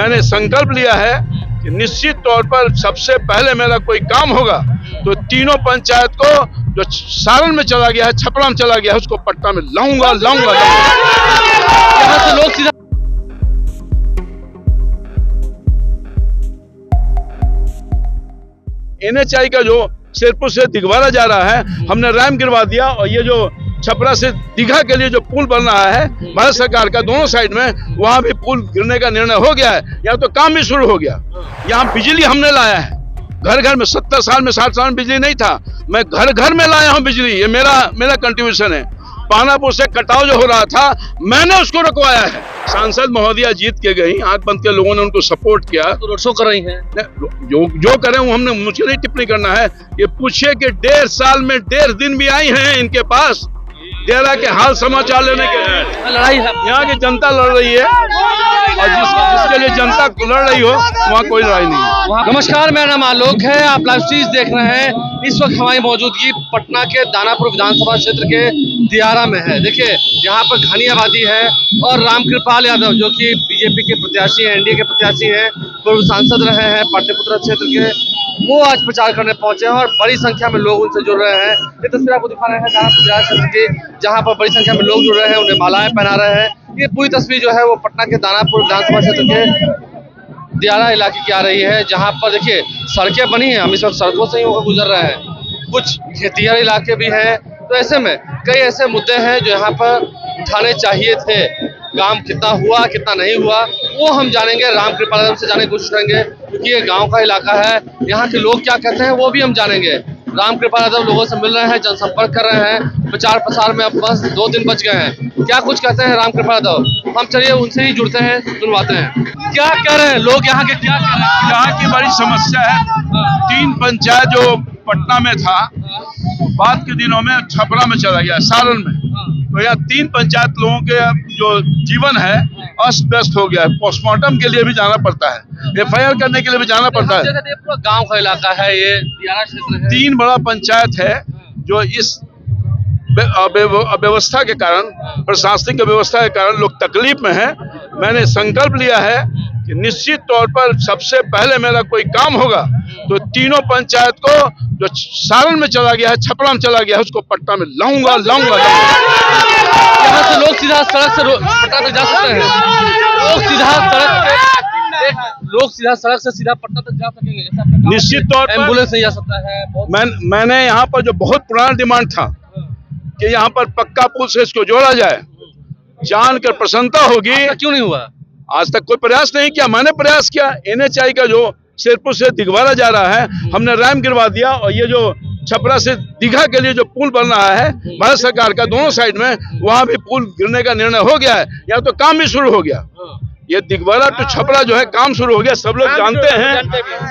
मैंने संकल्प लिया है कि निश्चित तौर पर सबसे पहले मेरा कोई काम होगा तो तीनों पंचायत को जो सारण में चला गया है, छपरा में चला गया है, उसको पटना में लाऊंगा। यहाँ से लोग सीधा NHI का जो शेरपुर से दिगवारा जा रहा है, हमने रैम गिरवा दिया और ये जो छपरा से दीघा के लिए जो पुल बन रहा है भारत सरकार का दोनों साइड में, वहां भी पुल गिरने का निर्णय हो गया है। यहाँ तो काम भी शुरू हो गया। यहाँ बिजली हमने लाया है, घर घर में 70 साल में 60 साल में बिजली नहीं था, मैं घर घर में लाया हूँ बिजली। ये मेरा कंट्रीब्यूशन है। पानापुर से कटाव जो हो रहा था, मैंने उसको रुकवाया है। सांसद महोदया जीत के गई, आंख बंद के लोगों ने उनको सपोर्ट किया। तो रोड शो कर रही हैं। जो करें वो हमने, मुझे नहीं टिप्पणी करना है। ये पूछिए कि 1.5 साल में 1.5 दिन भी आई हैं इनके पास डेरा के हाल समाचार लेने के लिए। लड़ाई है, यहाँ की जनता लड़ रही है और जिसके लिए जनता लड़ रही हो वहाँ कोई लड़ाई नहीं है। नमस्कार, मेरा नाम आलोक है। आप लाइव स्ट्रीम देख रहे हैं। इस वक्त हमारी मौजूदगी पटना के दानापुर विधानसभा क्षेत्र के दियारा में है। देखिए, यहाँ पर घनी आबादी है और रामकृपाल यादव जो कि बीजेपी के प्रत्याशी हैं, एनडीए के प्रत्याशी हैं, पूर्व सांसद रहे हैं पाटलिपुत्र क्षेत्र के, वो आज प्रचार करने पहुंचे हैं और बड़ी संख्या में लोग उनसे जुड़ रहे हैं। ये तस्वीर आपको दिखा रहे हैं दानापुर क्षेत्र की, जहाँ पर बड़ी संख्या में लोग जुड़ रहे हैं, उन्हें मालाएं पहना रहे हैं। ये पूरी तस्वीर जो है वो पटना के दानापुर विधानसभा क्षेत्र के दियारा इलाके की आ रही है, जहाँ पर देखिए सड़कें बनी हैं। हम इस वक्त सड़कों से ही होकर गुजर रहे हैं। कुछ खेतिहर इलाके भी हैं। तो ऐसे में कई ऐसे मुद्दे हैं जो यहाँ पर उठाने चाहिए थे। काम कितना हुआ, कितना नहीं हुआ, वो हम जानेंगे। रामकृपाल यादव से जानने की कोशिश करेंगे, क्योंकि ये गांव का इलाका है। यहाँ के लोग क्या कहते हैं वो भी हम जानेंगे। रामकृपाल यादव लोगों से मिल रहे हैं, जनसंपर्क कर रहे हैं। प्रचार प्रसार में अब बस 2 दिन बच गए हैं। क्या कुछ कहते हैं रामकृपाल यादव, हम चलिए उनसे ही जुड़ते हैं, सुनवाते हैं। क्या कह रहे हैं लोग यहाँ के, क्या कह रहे हैं? यहाँ की बड़ी समस्या है। 3 पंचायत जो पटना में था, बाद के दिनों में छपरा में चला गया, सारण में। तो यहाँ 3 पंचायत लोगों के जो जीवन है अस्त व्यस्त हो गया है। पोस्टमार्टम के लिए भी जाना पड़ता है, FIR करने के लिए भी जाना पड़ता है। पूरा गांव का इलाका है, ये दियारा क्षेत्र है। 3 बड़ा पंचायत है जो इस अव्यवस्था के कारण, प्रशासनिक व्यवस्था के कारण लोग तकलीफ में हैं। मैंने संकल्प लिया है कि निश्चित तौर पर सबसे पहले मेरा कोई काम होगा तो तीनों पंचायत को जो सारण में चला गया है, छपरा में चला गया है, उसको पटना में लाऊंगा। यहाँ से लोग सीधा सड़क से पटना तक जा सकते हैं। लोग सीधा सड़क से सीधा पटना तक जा सकेंगे। जैसे आपने निश्चित तौर पर एम्बुलेंस नहीं जा सकता है। मैंने यहाँ पर जो बहुत पुराना डिमांड था कि यहाँ पर पक्का पुल से इसको जोड़ा जाए, जानकर प्रसन्नता होगी। क्यों नहीं हुआ? आज तक कोई प्रयास नहीं किया। मैंने प्रयास किया। NHI का जो शेरपुर से दिगवारा जा रहा है, हमने रैम गिरवा दिया और ये जो छपरा से दीघा के लिए जो पुल बन रहा है भारत सरकार का दोनों साइड में, वहां भी पुल गिरने का निर्णय हो गया है। यहाँ तो काम भी शुरू हो गया। ये दिगवारा टू छपरा जो है काम शुरू हो गया, सब लोग जानते हैं।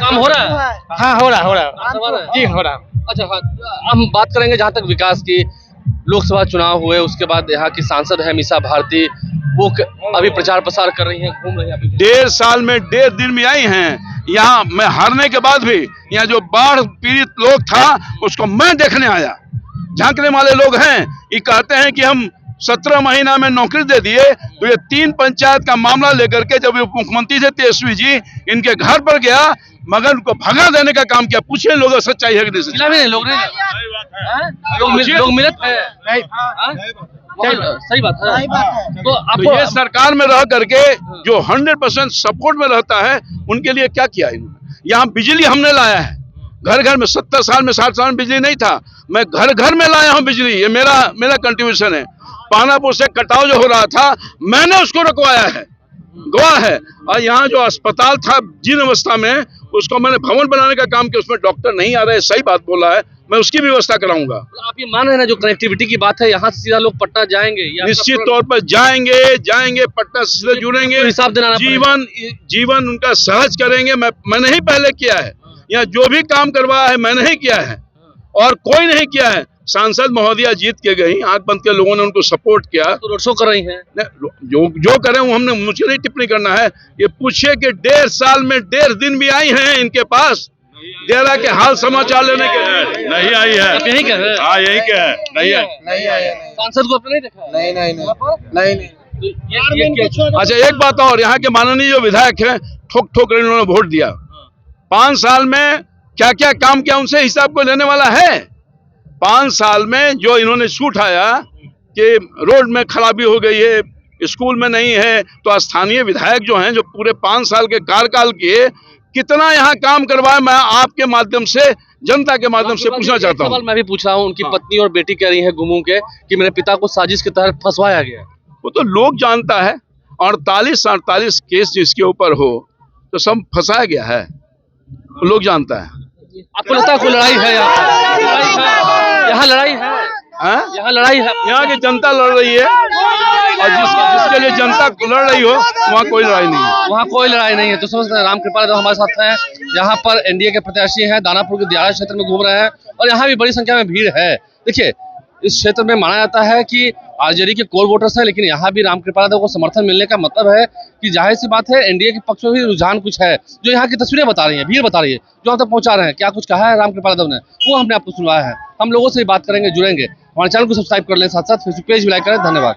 काम हो रहा है? हाँ, हो रहा जी, हो रहा। अच्छा, हाँ, हम बात करेंगे जहाँ तक विकास की। लोकसभा चुनाव हुए, उसके बाद यहाँ की सांसद है मीसा भारती, वो अभी प्रचार प्रसार कर रही हैं, घूम रही हैं। 1.5 साल में 1.5 दिन में आई हैं। यहाँ मैं हारने के बाद भी यहाँ जो बाढ़ पीड़ित लोग था उसको मैं देखने आया। झांकने वाले लोग हैं, ये कहते हैं कि हम 17 महीना में नौकरी दे दिए। तो ये 3 पंचायत का मामला लेकर के जब मुख्यमंत्री थे तेजस्वी जी, इनके घर पर गया, मगर उनको भगा देने का काम किया। पूछिए लोगों सच्चाई है कि नहीं सच्चाई? लोग मिले थे। सही बात है। तो ये सरकार में रह करके जो 100% सपोर्ट में रहता है, उनके लिए क्या किया इन्होंने। यहाँ बिजली हमने लाया है, घर घर में 70 साल में 60 साल में बिजली नहीं था, मैं घर घर में लाया हूँ बिजली। ये मेरा कंट्रीब्यूशन है। पानापुर से कटाव जो हो रहा था, मैंने उसको रुकवाया है, गवाह है। और यहाँ जो अस्पताल था जीर्ण अवस्था में, उसको मैंने भवन बनाने का काम किया। उसमें डॉक्टर नहीं आ रहे, सही बात बोला है, मैं उसकी व्यवस्था कराऊंगा। आप ये मान रहे हैं ना, जो कनेक्टिविटी की बात है, यहाँ से सीधा लोग पटना जाएंगे? निश्चित तौर पर जाएंगे, पटना से जुड़ेंगे, हिसाब देना, जीवन उनका सहज करेंगे। मैंने ही पहले किया है। यहाँ जो भी काम करवाया है मैंने ही किया है और कोई नहीं किया है। सांसद महोदया जीत के गई, आंख बंद के लोगों ने उनको सपोर्ट किया। तो रोड शो कर रही हैं। जो करें वो हमने, मुझे नहीं टिप्पणी करना है। ये पूछिए कि 1.5 साल में 1.5 दिन भी आई हैं इनके पास डेरा के हाल समाचार लेने के लिए। नहीं आई है। यही कह रहे हैं? हाँ, यही कह है। नहीं है। सांसद को आपने नहीं देखा? नहीं। अच्छा, एक बात और, यहाँ के माननीय जो विधायक हैं ठोक ठोक कर इन्होंने वोट दिया। 5 साल में क्या क्या काम किया उनसे हिसाब को लेने वाला है। 5 साल में जो इन्होंने सूट आया कि रोड में खराबी हो गई है, स्कूल में नहीं है, तो स्थानीय विधायक जो हैं, जो पूरे 5 साल के कार्यकाल किए, कितना यहाँ काम करवाए, मैं आपके माध्यम से, जनता के माध्यम से पूछना चाहता हूँ। सवाल मैं भी पूछ रहा हूँ, उनकी पत्नी और बेटी कह रही है घूमू के कि मेरे पिता को साजिश के तहत फंसवाया गया। वो तो लोग जानता है, 48 केस जिसके ऊपर हो तो सब फंसाया गया है, लोग जानता है। आपको लगता है कोई लड़ाई है यहाँ लड़ाई है? यहाँ लड़ाई है, यहाँ की जनता लड़ रही है, और जिसके लिए जनता लड़ रही हो वहाँ कोई लड़ाई नहीं है। वहाँ कोई लड़ाई नहीं है। तो समझते हैं राम कृपाल यादव हमारे साथ हैं, यहाँ पर एनडीए के प्रत्याशी हैं, दानापुर के दियारा क्षेत्र में घूम रहे हैं और यहाँ भी बड़ी संख्या में भीड़ है। देखिए, इस क्षेत्र में माना जाता है कि आरजेडी के कोर वोटर्स हैं, लेकिन यहाँ भी राम कृपाल यादव को समर्थन मिलने का मतलब है कि जाहिर सी बात है एनडीए के पक्ष में भी रुझान कुछ है, जो यहाँ की तस्वीरें बता रही है, भीड़ बता रही है, जो हम तक पहुंचा रहे हैं। क्या कुछ कहा है राम कृपाल यादव ने, वो हमने आपको सुनवाया है। हम लोगों से बात करेंगे, जुड़ेंगे। हमारे चैनल को सब्सक्राइब कर लें, साथ साथ फेसबुक पेज भी लाइक करें। धन्यवाद।